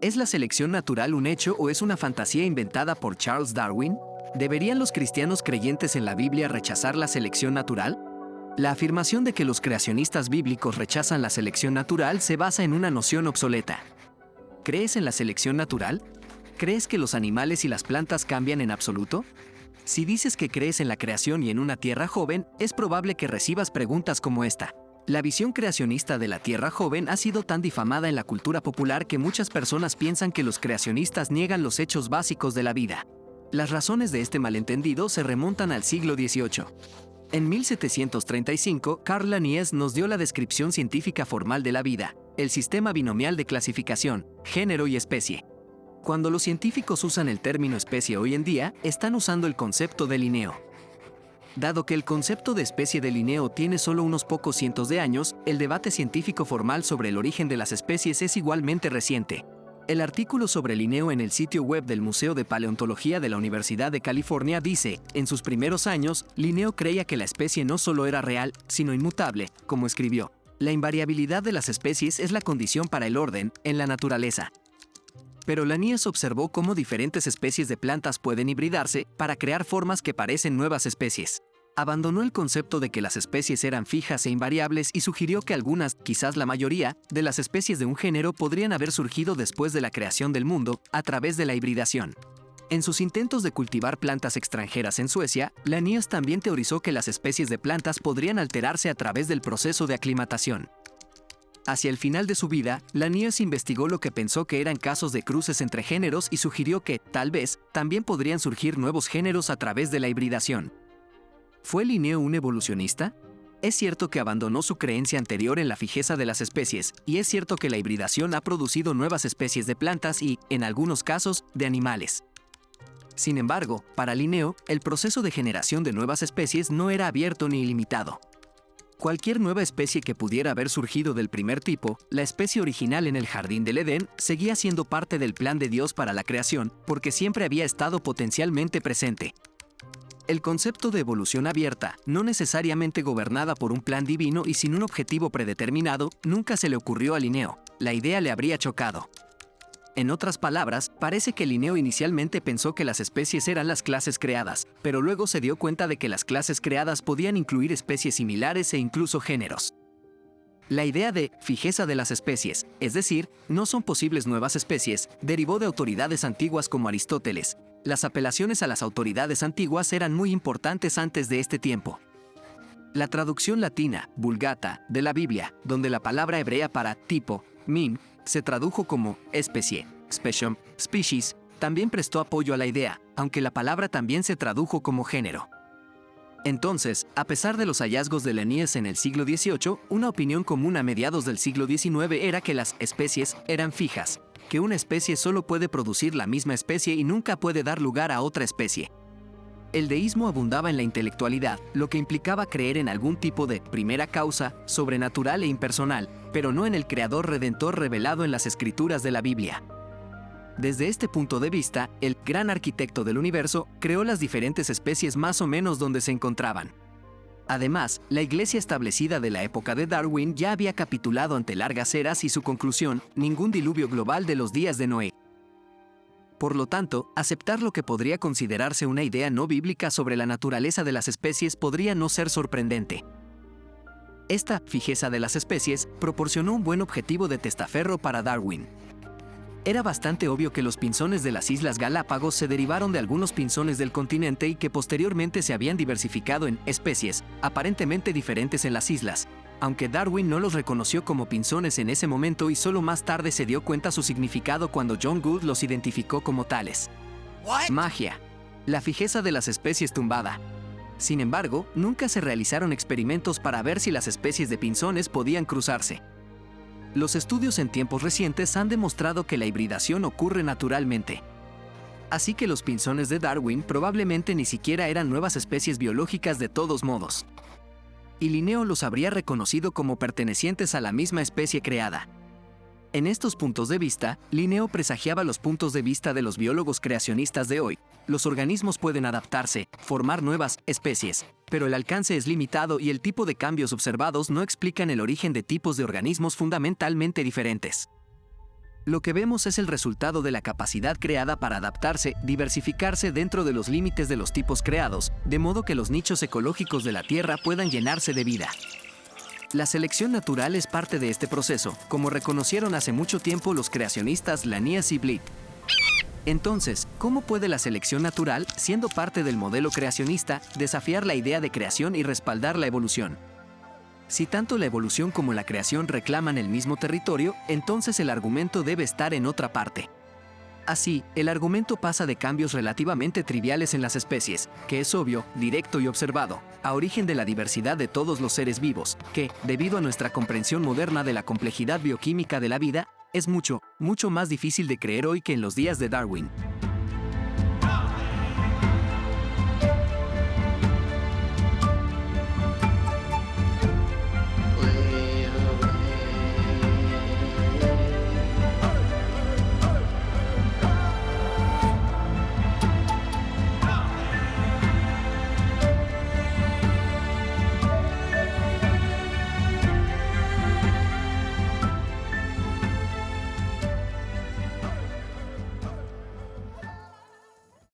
¿Es la selección natural un hecho o es una fantasía inventada por Charles Darwin? ¿Deberían los cristianos creyentes en la Biblia rechazar la selección natural? La afirmación de que los creacionistas bíblicos rechazan la selección natural se basa en una noción obsoleta. ¿Crees en la selección natural? ¿Crees que los animales y las plantas cambian en absoluto? Si dices que crees en la creación y en una tierra joven, es probable que recibas preguntas como esta. La visión creacionista de la tierra joven ha sido tan difamada en la cultura popular que muchas personas piensan que los creacionistas niegan los hechos básicos de la vida. Las razones de este malentendido se remontan al siglo XVIII. En 1735, Carl Linnaeus nos dio la descripción científica formal de la vida, el sistema binomial de clasificación, género y especie. Cuando los científicos usan el término especie hoy en día, están usando el concepto de Linneo. Dado que el concepto de especie de Linneo tiene solo unos pocos cientos de años, el debate científico formal sobre el origen de las especies es igualmente reciente. El artículo sobre Linneo en el sitio web del Museo de Paleontología de la Universidad de California dice, en sus primeros años, Linneo creía que la especie no solo era real, sino inmutable, como escribió. La invariabilidad de las especies es la condición para el orden, en la naturaleza. Pero Linnaeus observó cómo diferentes especies de plantas pueden hibridarse para crear formas que parecen nuevas especies. Abandonó el concepto de que las especies eran fijas e invariables y sugirió que algunas, quizás la mayoría, de las especies de un género podrían haber surgido después de la creación del mundo, a través de la hibridación. En sus intentos de cultivar plantas extranjeras en Suecia, Linnaeus también teorizó que las especies de plantas podrían alterarse a través del proceso de aclimatación. Hacia el final de su vida, Linnaeus investigó lo que pensó que eran casos de cruces entre géneros y sugirió que, tal vez, también podrían surgir nuevos géneros a través de la hibridación. ¿Fue Linneo un evolucionista? Es cierto que abandonó su creencia anterior en la fijeza de las especies, y es cierto que la hibridación ha producido nuevas especies de plantas y, en algunos casos, de animales. Sin embargo, para Linneo, el proceso de generación de nuevas especies no era abierto ni ilimitado. Cualquier nueva especie que pudiera haber surgido del primer tipo, la especie original en el jardín del Edén, seguía siendo parte del plan de Dios para la creación, porque siempre había estado potencialmente presente. El concepto de evolución abierta, no necesariamente gobernada por un plan divino y sin un objetivo predeterminado, nunca se le ocurrió a Linneo. La idea le habría chocado. En otras palabras, parece que Linneo inicialmente pensó que las especies eran las clases creadas, pero luego se dio cuenta de que las clases creadas podían incluir especies similares e incluso géneros. La idea de fijeza de las especies, es decir, no son posibles nuevas especies, derivó de autoridades antiguas como Aristóteles. Las apelaciones a las autoridades antiguas eran muy importantes antes de este tiempo. La traducción latina, Vulgata, de la Biblia, donde la palabra hebrea para tipo, min, se tradujo como especie, specium, species, también prestó apoyo a la idea, aunque la palabra también se tradujo como género. Entonces, a pesar de los hallazgos de Linnaeus en el siglo XVIII, una opinión común a mediados del siglo XIX era que las especies eran fijas, que una especie solo puede producir la misma especie y nunca puede dar lugar a otra especie. El deísmo abundaba en la intelectualidad, lo que implicaba creer en algún tipo de primera causa, sobrenatural e impersonal, pero no en el Creador Redentor revelado en las Escrituras de la Biblia. Desde este punto de vista, el gran arquitecto del universo creó las diferentes especies más o menos donde se encontraban. Además, la iglesia establecida de la época de Darwin ya había capitulado ante largas eras y su conclusión, ningún diluvio global de los días de Noé. Por lo tanto, aceptar lo que podría considerarse una idea no bíblica sobre la naturaleza de las especies podría no ser sorprendente. Esta fijeza de las especies proporcionó un buen objetivo de testaferro para Darwin. Era bastante obvio que los pinzones de las Islas Galápagos se derivaron de algunos pinzones del continente y que posteriormente se habían diversificado en especies, aparentemente diferentes en las islas, aunque Darwin no los reconoció como pinzones en ese momento y solo más tarde se dio cuenta su significado cuando John Gould los identificó como tales. Magia. La fijeza de las especies tumbada. Sin embargo, nunca se realizaron experimentos para ver si las especies de pinzones podían cruzarse. Los estudios en tiempos recientes han demostrado que la hibridación ocurre naturalmente. Así que los pinzones de Darwin probablemente ni siquiera eran nuevas especies biológicas de todos modos. Y Linneo los habría reconocido como pertenecientes a la misma especie creada. En estos puntos de vista, Linneo presagiaba los puntos de vista de los biólogos creacionistas de hoy. Los organismos pueden adaptarse, formar nuevas especies, pero el alcance es limitado y el tipo de cambios observados no explican el origen de tipos de organismos fundamentalmente diferentes. Lo que vemos es el resultado de la capacidad creada para adaptarse, diversificarse dentro de los límites de los tipos creados, de modo que los nichos ecológicos de la Tierra puedan llenarse de vida. La selección natural es parte de este proceso, como reconocieron hace mucho tiempo los creacionistas Linnaeus y Blake. Entonces, ¿cómo puede la selección natural, siendo parte del modelo creacionista, desafiar la idea de creación y respaldar la evolución? Si tanto la evolución como la creación reclaman el mismo territorio, entonces el argumento debe estar en otra parte. Así, el argumento pasa de cambios relativamente triviales en las especies, que es obvio, directo y observado, a origen de la diversidad de todos los seres vivos, que, debido a nuestra comprensión moderna de la complejidad bioquímica de la vida, es mucho, mucho más difícil de creer hoy que en los días de Darwin.